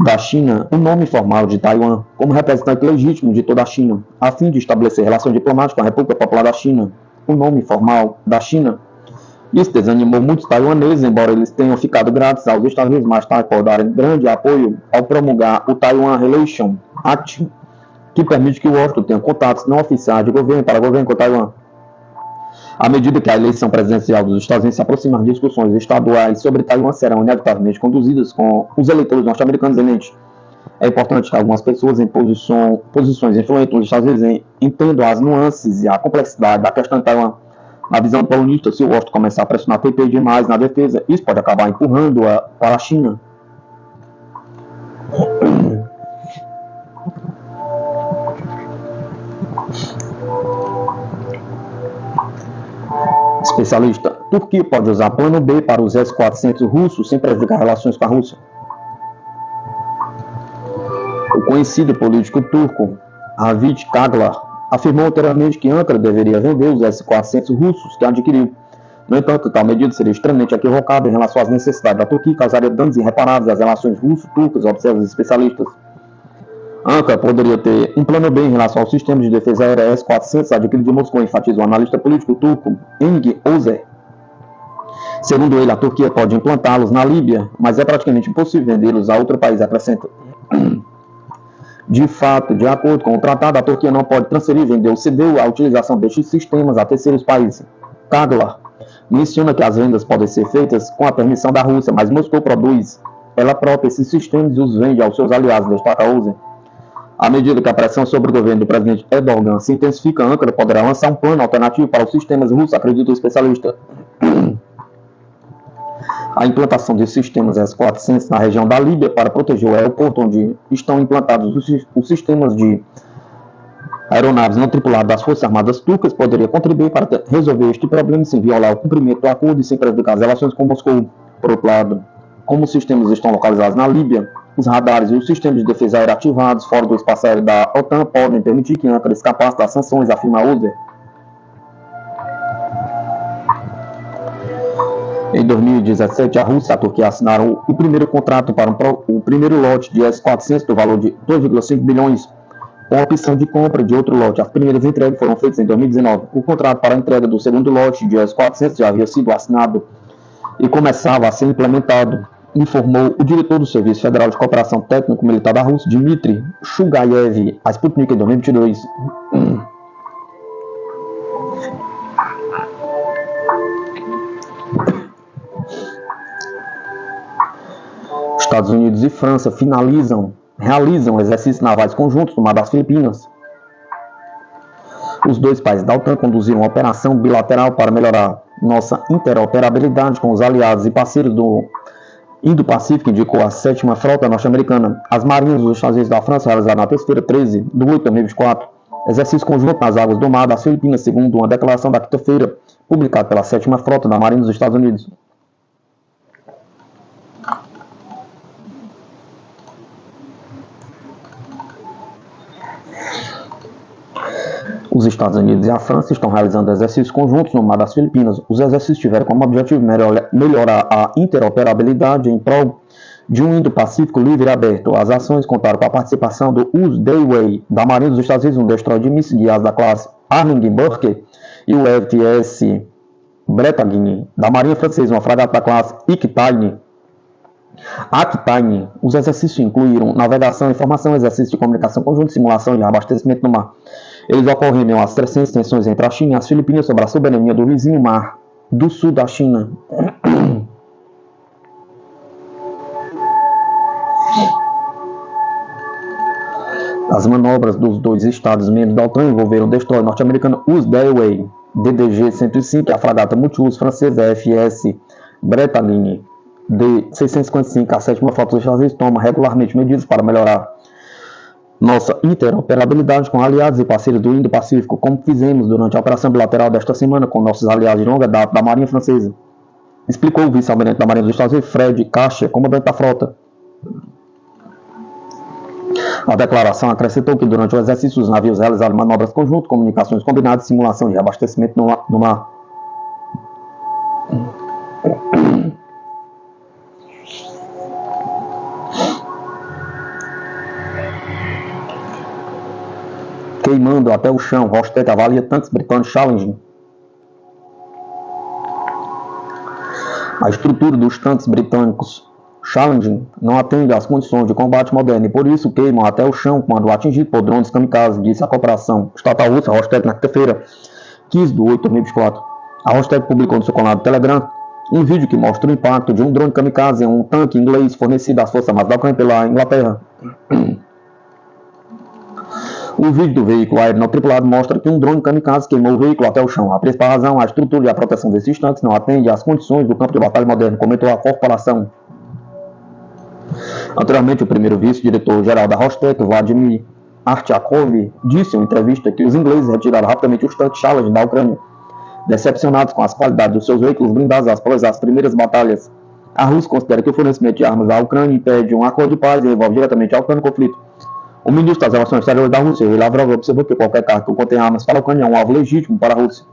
Speaker 1: da China, o nome formal de Taiwan, como representante legítimo de toda a China, a fim de estabelecer relações diplomáticas com a República Popular da China, o nome formal da China. Isso desanimou muitos taiwaneses, embora eles tenham ficado gratos aos Estados Unidos mais tarde por darem grande apoio ao promulgar o Taiwan Relation Act, que permite que o Washington tenha contatos não oficiais de governo para governo com Taiwan. À medida que a eleição presidencial dos Estados Unidos se aproxima, as discussões estaduais sobre Taiwan serão inevitavelmente conduzidas com os eleitores norte-americanos em mente. É importante que algumas pessoas em posições influentes nos Estados Unidos entendam as nuances e a complexidade da questão de Taiwan. Na visão colunista, se o Washington começar a pressionar Taipei demais na defesa, isso pode acabar empurrando-a para a China. Especialista: Turquia pode usar plano B para os S-400 russos sem prejudicar relações com a Rússia. O conhecido político turco Havit Kaglar afirmou anteriormente que Ankara deveria vender os S-400 russos que adquiriu. No entanto, tal medida seria extremamente equivocada em relação às necessidades da Turquia e causaria danos irreparáveis às relações russo-turcas, observam os especialistas. Ankara poderia ter um plano B em relação ao sistema de defesa aérea S-400 adquirido de Moscou, enfatiza o analista político turco Engin Özer. Segundo ele, a Turquia pode implantá-los na Líbia, mas é praticamente impossível vendê-los a outro país, acrescenta. De fato, de acordo com o tratado, a Turquia não pode transferir, vender ou ceder a utilização destes sistemas a terceiros países. Kaglar menciona que as vendas podem ser feitas com a permissão da Rússia, mas Moscou produz ela própria esses sistemas e os vende aos seus aliados, destaca Özer. À medida que a pressão sobre o governo do presidente Erdogan se intensifica, Ankara poderá lançar um plano alternativo para os sistemas russos, acredita o especialista. A implantação de sistemas S-400 na região da Líbia para proteger o aeroporto onde estão implantados os sistemas de aeronaves não tripuladas das Forças Armadas Turcas poderia contribuir para resolver este problema sem violar o cumprimento do acordo e sem prejudicar as relações com Moscou. Por outro lado, como os sistemas estão localizados na Líbia, os radares e os sistemas de defesa aérea ativados fora do espaço aéreo da OTAN podem permitir que Ankara escapasse das sanções, afirma Özer. Em 2017, a Rússia e a Turquia assinaram o primeiro contrato para o primeiro lote de S-400 do valor de 2,5 bilhões, com a opção de compra de outro lote. As primeiras entregas foram feitas em 2019. O contrato para a entrega do segundo lote de S-400 já havia sido assinado e começava a ser implementado, informou o diretor do Serviço Federal de Cooperação Técnico-Militar da Rússia, Dmitry Shugayev, a Sputnik em 2022. Estados Unidos e França realizam exercícios navais conjuntos no mar das Filipinas. Os dois países da OTAN conduziram uma operação bilateral para melhorar nossa interoperabilidade com os aliados e parceiros do Indo-Pacífico, indicou a 7ª Frota Norte-Americana. As marinhas dos Estados Unidos e da França realizaram na terça-feira 13 de 8 de 2024 exercício conjunto nas águas do mar das Filipinas, segundo uma declaração da quinta-feira, publicada pela 7ª Frota da Marinha dos Estados Unidos. Os Estados Unidos e a França estão realizando exercícios conjuntos no mar das Filipinas. Os exercícios tiveram como objetivo melhorar a interoperabilidade em prol de um Indo-Pacífico livre e aberto. As ações contaram com a participação do US Dewey, da Marinha dos Estados Unidos, um destroyer de mísseis guiados da classe Arleigh-Burke, e o FTS Bretagne, da Marinha Francesa, uma fragata da classe Aquitaine. Os exercícios incluíram navegação, informação, exercícios de comunicação conjunta, simulação e abastecimento no mar. Eles ocorreram em as crescentes tensões entre a China e as Filipinas sobre a soberania do vizinho mar do sul da China. As manobras dos dois estados membros da OTAN envolveram o destroyer norte-americano US Dewey, DDG-105, e a fragata multiuso francesa FS Bretagne, D-655. A sétima frota dos Estados Unidos toma regularmente medidas para melhorar nossa interoperabilidade com aliados e parceiros do Indo-Pacífico, como fizemos durante a operação bilateral desta semana com nossos aliados de longa data da Marinha Francesa, explicou o vice-almirante da Marinha dos Estados Unidos, Fred Caixa, comandante da frota. A declaração acrescentou que durante o exercício os navios realizaram manobras conjuntas, comunicações combinadas e simulação de reabastecimento no mar. Queimando até o chão, Rostec avalia tanques britânicos Challenge. A estrutura dos tanques britânicos Challenge não atende às condições de combate moderno e por isso queimam até o chão quando atingido por drones kamikaze, disse a corporação estatal russa Rostec na quinta-feira, 15 de 8 de 2024. A Rostec publicou no seu canal do Telegram um vídeo que mostra o impacto de um drone kamikaze em um tanque inglês fornecido às forças armadas da Ucrânia pela Inglaterra. O vídeo do veículo aéreo não tripulado mostra que um drone kamikaze queimou o veículo até o chão. A principal razão, a estrutura e a proteção desses tanques não atende às condições do campo de batalha moderno, comentou a corporação. Anteriormente, o primeiro vice-diretor-geral da Rostec, Vladimir Artyakov, disse em uma entrevista que os ingleses retiraram rapidamente os tanques Challenge da Ucrânia, decepcionados com as qualidades dos seus veículos blindados após as primeiras batalhas. A Rússia considera que o fornecimento de armas à Ucrânia impede um acordo de paz e envolve diretamente a Ucrânia no conflito. O ministro das Relações Exteriores da Rússia, Lavrov, observou que qualquer carro que contém armas para a Ucrânia é um alvo legítimo para a Rússia.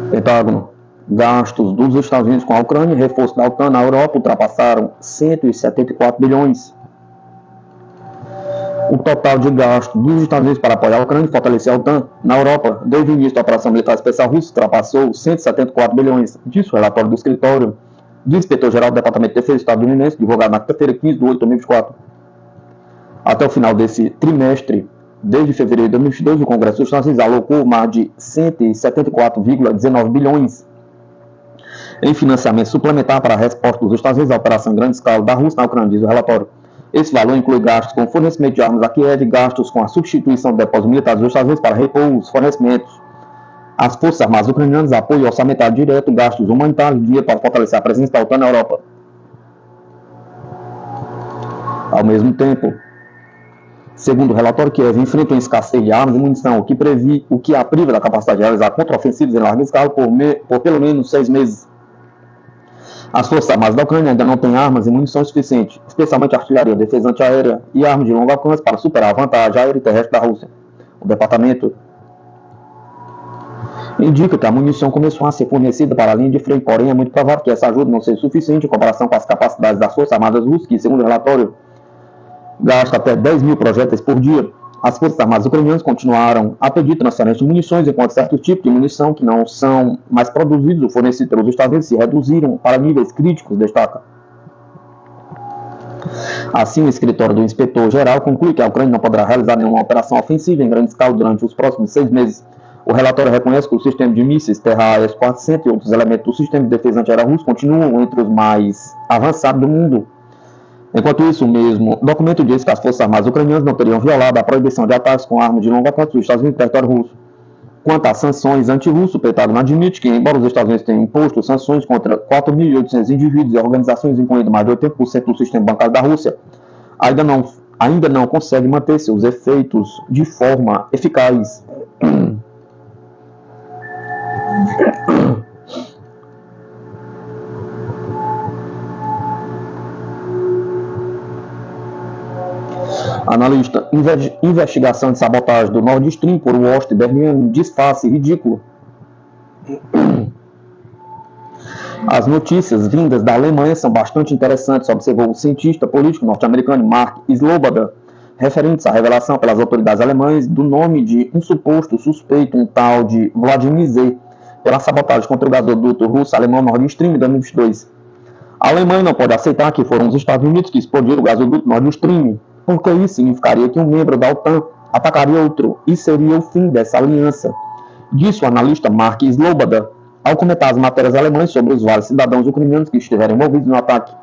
Speaker 1: Pentágono. Gastos dos Estados Unidos com a Ucrânia e reforço da OTAN na Europa ultrapassaram 174 bilhões. O total de gastos dos Estados Unidos para apoiar a Ucrânia e fortalecer a OTAN na Europa desde o início da Operação Militar Especial Russa ultrapassou 174 bilhões, disse o relatório do escritório do inspetor-geral do Departamento de Defesa estadunidense, divulgado na quinta-feira, 15 de 8 de 2024. Até o final desse trimestre, desde fevereiro de 2022, o Congresso dos Estados Unidos alocou mais de 174,19 bilhões em financiamento suplementar para a resposta dos Estados Unidos à operação em grande escala da Rússia na Ucrânia, diz o relatório. Esse valor inclui gastos com fornecimento de armas a Kiev, gastos com a substituição de depósitos militares dos Estados Unidos para repor os fornecimentos às Forças Armadas Ucranianas, apoio orçamentário direto, gastos humanitários e dinheiro para fortalecer a presença da OTAN na Europa. Ao mesmo tempo, segundo o relatório, Kiev enfrenta uma escassez de armas e munição, o que a priva da capacidade de realizar contraofensivas em larga escala por pelo menos 6 meses. As Forças Armadas da Ucrânia ainda não têm armas e munição suficiente, especialmente artilharia, defesa antiaérea e armas de longo alcance para superar a vantagem aérea e terrestre da Rússia. O departamento indica que a munição começou a ser fornecida para a linha de frente, porém é muito provável que essa ajuda não seja suficiente em comparação com as capacidades das Forças Armadas russas, que, segundo o relatório, gasta até 10 mil projéteis por dia. As Forças Armadas ucranianas continuaram a pedir transferência de munições, enquanto certos tipos de munição que não são mais produzidos ou fornecidos pelos Estados Unidos se reduziram para níveis críticos, destaca. Assim, o escritório do inspetor-geral conclui que a Ucrânia não poderá realizar nenhuma operação ofensiva em grande escala durante os próximos 6 meses. O relatório reconhece que o sistema de mísseis Terra-S-400 e outros elementos do sistema de defesa antiaérea russo continuam entre os mais avançados do mundo. Enquanto isso, o mesmo documento diz que as Forças Armadas ucranianas não teriam violado a proibição de ataques com armas de longo alcance dos Estados Unidos no território russo. Quanto às sanções anti-russo, o Pentágono admite que, embora os Estados Unidos tenham imposto sanções contra 4.800 indivíduos e organizações, incluindo mais de 80% do sistema bancário da Rússia, ainda não consegue manter seus efeitos de forma eficaz. Analista: investigação de sabotagem do Nord Stream por Washington Berniano, disfarce ridículo. As notícias vindas da Alemanha são bastante interessantes, observou o cientista político norte-americano Mark Slobodar, referentes à revelação pelas autoridades alemãs do nome de um suposto suspeito, um tal de Vladimir Z, pela sabotagem contra o gasoduto russo-alemão Nord Stream em 2022. A Alemanha não pode aceitar que foram os Estados Unidos que explodiram o gasoduto Nord Stream, porque isso significaria que um membro da OTAN atacaria outro, e seria o fim dessa aliança, disse o analista Mark Slobodar, ao comentar as matérias alemãs sobre os vários cidadãos ucranianos que estiveram envolvidos no ataque.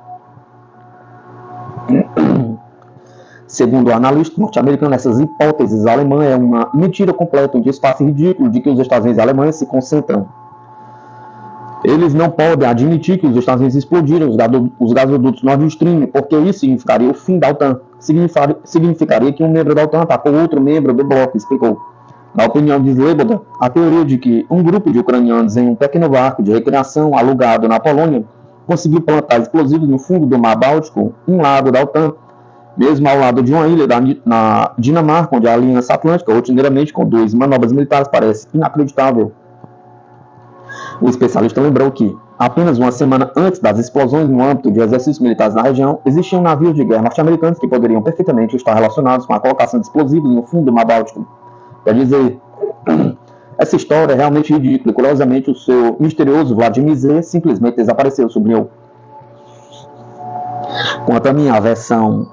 Speaker 1: Segundo o analista norte-americano, essas hipóteses alemãs é uma mentira completa, um disfarce ridículo de que os Estados Unidos e a Alemanha se concentram. Eles não podem admitir que os Estados Unidos explodiram os gasodutos Nord Stream, porque isso significaria o fim da OTAN. Significaria que um membro da OTAN atacou outro membro do bloco, explicou. Na opinião de Slobodar, a teoria de que um grupo de ucranianos em um pequeno barco de recreação alugado na Polônia conseguiu plantar explosivos no fundo do Mar Báltico, um lado da OTAN, mesmo ao lado de uma ilha na Dinamarca, onde a Aliança Atlântica rotineiramente conduz manobras militares, parece inacreditável. O especialista lembrou que, apenas uma semana antes das explosões no âmbito de exercícios militares na região, existiam navios de guerra norte-americanos que poderiam perfeitamente estar relacionados com a colocação de explosivos no fundo do Mar Báltico. Quer dizer, essa história é realmente ridícula e, curiosamente, o seu misterioso Vladimir Z simplesmente desapareceu, sublinhou. Quanto à minha versão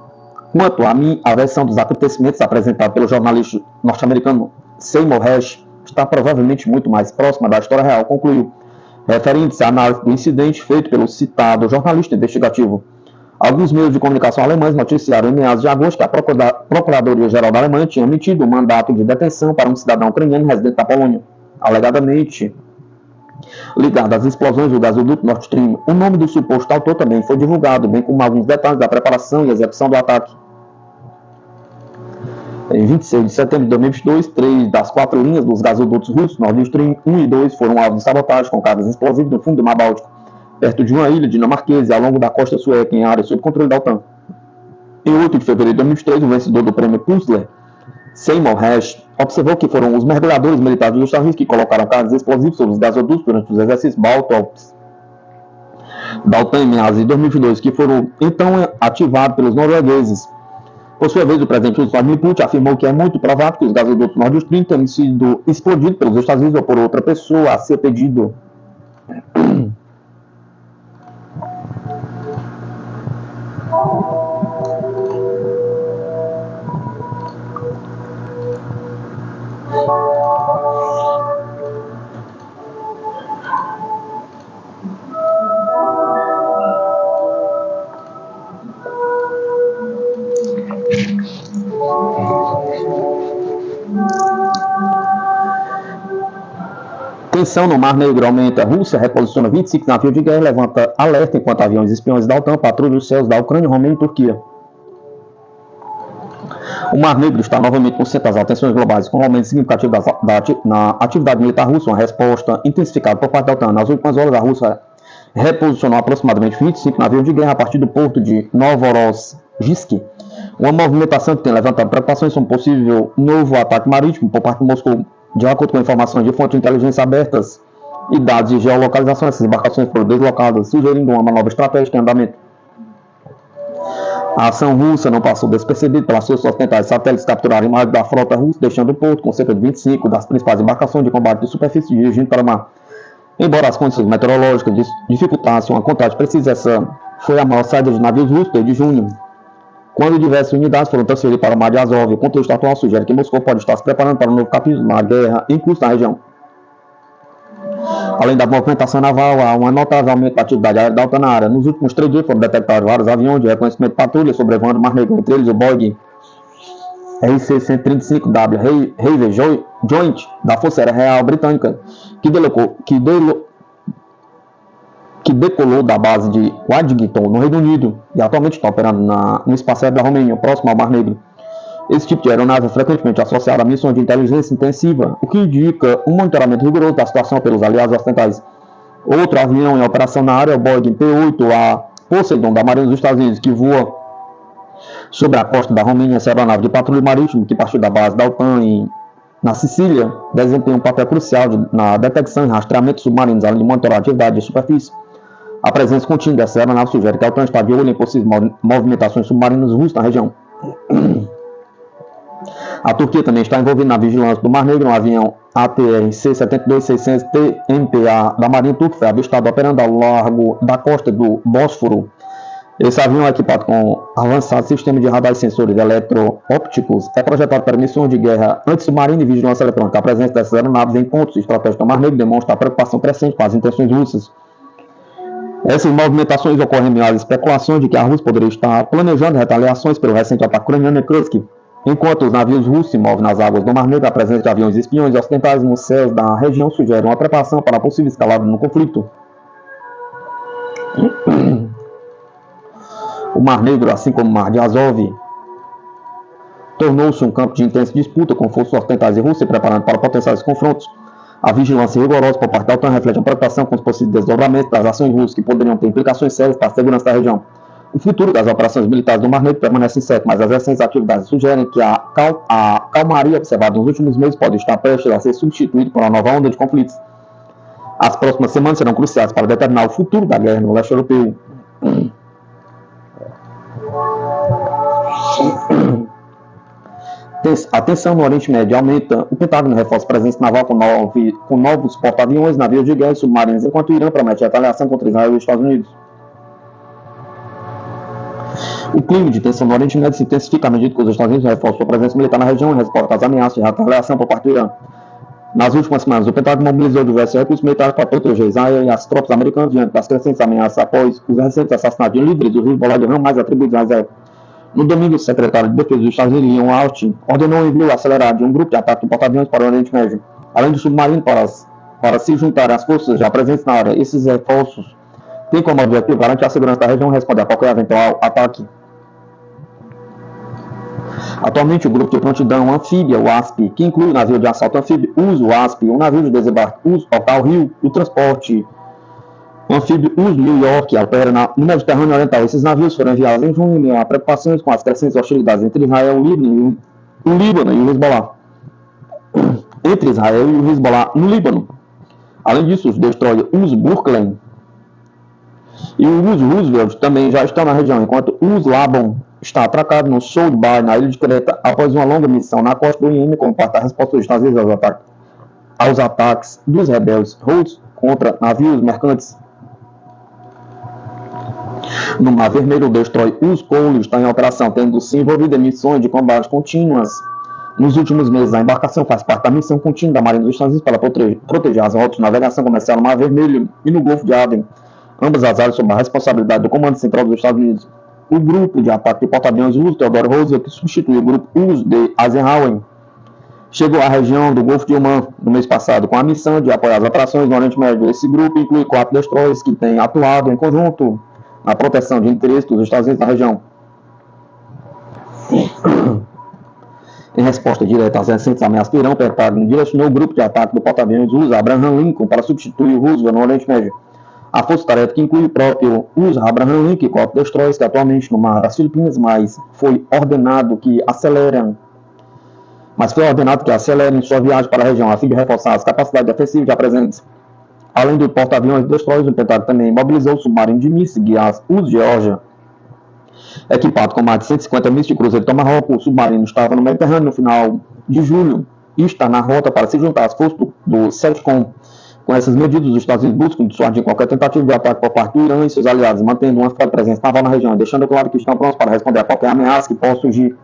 Speaker 1: dos acontecimentos apresentada pelo jornalista norte-americano Seymour Hersh está provavelmente muito mais próxima da história real, concluiu, referindo-se à análise do incidente feito pelo citado jornalista investigativo. Alguns meios de comunicação alemães noticiaram em meados de agosto que a Procuradoria-Geral da Alemanha tinha emitido um mandato de detenção para um cidadão ucraniano residente da Polônia, alegadamente ligado às explosões do gasoduto Nord Stream. O nome do suposto autor também foi divulgado, bem como alguns detalhes da preparação e execução do ataque. Em 26 de setembro de 2022, 3 das 4 linhas dos gasodutos russos Nord Stream 1 e 2 foram alvos de sabotagem com cargas explosivas no fundo do Mar Báltico, perto de uma ilha dinamarquesa e ao longo da costa sueca, em área sob controle da OTAN. Em 8 de fevereiro de 2023, o vencedor do prêmio Pulitzer, Seymour Hersh, observou que foram os mergulhadores militares dos Estados Unidos que colocaram cargas explosivas sobre os gasodutos durante os exercícios Baltops da OTAN em meados de 2022, que foram então ativados pelos noruegueses. Por sua vez, o presidente russo Vladimir Putin afirmou que é muito provável que os gasodutos Nord Stream tenham sido explodidos pelos Estados Unidos ou por outra pessoa a ser pedido. Tensão no Mar Negro aumenta. A Rússia reposiciona 25 navios de guerra e levanta alerta enquanto aviões espiões da OTAN patrulham os céus da Ucrânia, Romênia e Turquia. O Mar Negro está novamente no centro das atenções globais, com um aumento significativo na atividade militar russa, uma resposta intensificada por parte da OTAN. Nas últimas horas, a Rússia reposicionou aproximadamente 25 navios de guerra a partir do porto de Novorossiysk, uma movimentação que tem levantado preocupações sobre um possível novo ataque marítimo por parte de Moscou. De acordo com informações de fontes de inteligência abertas e dados de geolocalização, essas embarcações foram deslocadas, sugerindo uma manobra estratégica em andamento. A ação russa não passou despercebida pelas forças ocidentais. Satélites capturaram imagens da frota russa, deixando o porto com cerca de 25 das principais embarcações de combate de superfície dirigindo para o mar. Embora as condições meteorológicas dificultassem uma contagem precisa, essa foi a maior saída de navios russos desde junho, quando diversas unidades foram transferidas para o Mar de Azov. O contexto atual sugere que Moscou pode estar se preparando para um novo capítulo na guerra em curso na região. Além da movimentação naval, há um notável aumento da atividade aérea da OTAN na área. Nos últimos 3 dias foram detectados vários aviões de reconhecimento de patrulha sobrevoando o Mar Negro, entre eles o Boeing RC-135W Harvey Joint da Força Aérea Real Britânica, que decolou da base de Waddington, no Reino Unido, e atualmente está operando no espaço aéreo da Romênia, próximo ao Mar Negro. Esse tipo de aeronave é frequentemente associado a missões de inteligência intensiva, o que indica um monitoramento rigoroso da situação pelos aliados ocidentais. Outro avião em operação na área é o Boeing P-8A Poseidon da Marinha dos Estados Unidos, que voa Sobre a costa da Romênia, essa aeronave de patrulha marítimo, que partiu da base da OTAN na Sicília, desempenha um papel crucial na detecção e rastreamento de submarinos, além de monitorar a atividade de superfície. A presença contínua dessa aeronave sugere que a OTAN está de olho em possíveis movimentações submarinas russas na região. A Turquia também está envolvida na vigilância do Mar Negro. Um avião ATR-C-72-600 da Marinha Turca foi avistado operando ao largo da costa do Bósforo. Esse avião é equipado com avançado sistema de radares e sensores eletroópticos. É projetado para missões de guerra antissubmarina e vigilância eletrônica. A presença dessas aeronaves em pontos estratégicos do Mar Negro demonstra a preocupação crescente com as intenções russas. Essas movimentações ocorrem em meio às especulações de que a Rússia poderia estar planejando retaliações pelo recente ataque ucraniano em Kursk. Enquanto os navios russos se movem nas águas do Mar Negro, a presença de aviões espiões ocidentais nos céus da região sugere uma preparação para a possível escalada no conflito. O Mar Negro, assim como o Mar de Azov, tornou-se um campo de intensa disputa com forças ocidentais e Rússia, preparando para potenciais confrontos. A vigilância rigorosa por parte da OTAN reflete a preocupação com os possíveis desdobramentos das ações russas que poderiam ter implicações sérias para a segurança da região. O futuro das operações militares do Mar Negro permanece incerto, mas as recentes atividades sugerem que a calmaria observada nos últimos meses pode estar prestes a ser substituída por uma nova onda de conflitos. As próximas semanas serão cruciais para determinar o futuro da guerra no leste europeu. A tensão no Oriente Médio aumenta. O Pentágono reforça a presença naval com novos porta-aviões, navios de guerra e submarinos, enquanto o Irã promete retaliação contra Israel e os Estados Unidos. O clima de tensão no Oriente Médio se intensifica à medida que os Estados Unidos reforçam sua presença militar na região em resposta às ameaças de retaliação por parte do Irã. Nas últimas semanas, o Pentágono mobilizou diversos recursos militares para proteger Israel e as tropas americanas diante das crescentes ameaças após os recentes assassinatos de líderes do Hezbollah de Hamas atribuídos a Israel. No domingo, o secretário de Defesa dos Estados Unidos, Lloyd Austin, ordenou o envio acelerado de um grupo de ataque de porta-aviões para o Oriente Médio, além do submarino para se juntar às forças já presentes na área. Esses reforços têm como objetivo garantir a segurança da região e responder a qualquer eventual ataque. Atualmente, o grupo de prontidão anfíbia, o ASP, que inclui o navio de assalto anfíbio Uso ASP, o navio de desembarque Uso Orcal Rio, o transporte anfíbio Uso New York, opera no Mediterrâneo Oriental. Esses navios foram enviados em junho a preocupações com as crescentes hostilidades entre Israel e o Líbano e o Hezbollah. Entre Israel e o Hezbollah no Líbano. Além disso, os destroyers Uso Brooklyn e o Uso Roosevelt também já estão na região, enquanto o Uso Labon está atracado no South Bay, na ilha de Creta, após uma longa missão na costa do Iêmen como parte da resposta dos Estados Unidos aos ataques dos rebeldes Houthis contra navios mercantes. No Mar Vermelho, o destroyer Uso Cole está em operação, tendo se envolvido em missões de combate contínuas. Nos últimos meses, a embarcação faz parte da missão contínua da Marinha dos Estados Unidos para proteger as rotas de navegação comercial no Mar Vermelho e no Golfo de Aden, ambas as áreas sob a responsabilidade do Comando Central dos Estados Unidos. O grupo de ataque de porta-aviões Uso Theodore Roosevelt, que substitui o grupo Uso de Eisenhower, chegou à região do Golfo de Oman no mês passado com a missão de apoiar as operações no Oriente Médio. Esse grupo inclui 4 destroyers que têm atuado em conjunto na proteção de interesses dos Estados Unidos na região. Em resposta direta às recentes ameaças do Irã, o Pentágono direcionou o grupo de ataque do porta-aviões Uso Abraham Lincoln para substituir o Roosevelt no Oriente Médio. A força-tarefa que inclui o próprio Uso Abraham Lincoln e 4 destroyers que atualmente no mar das Filipinas, mas foi ordenado que acelerem sua viagem para a região, a fim de reforçar as capacidades defensivas já presentes. Além do porta-aviões e destroyers, o Pentágono também mobilizou o submarino de mísseis guiados Uso Georgia. Equipado com mais de 150 mísseis de cruzeiro Tomahawk, o submarino estava no Mediterrâneo no final de julho e está na rota para se juntar às forças do CENTCOM. Com essas medidas, os Estados Unidos buscam dissuadir qualquer tentativa de ataque por parte do Irã e seus aliados, mantendo uma forte presença naval na região, deixando claro que estão prontos para responder a qualquer ameaça que possa surgir.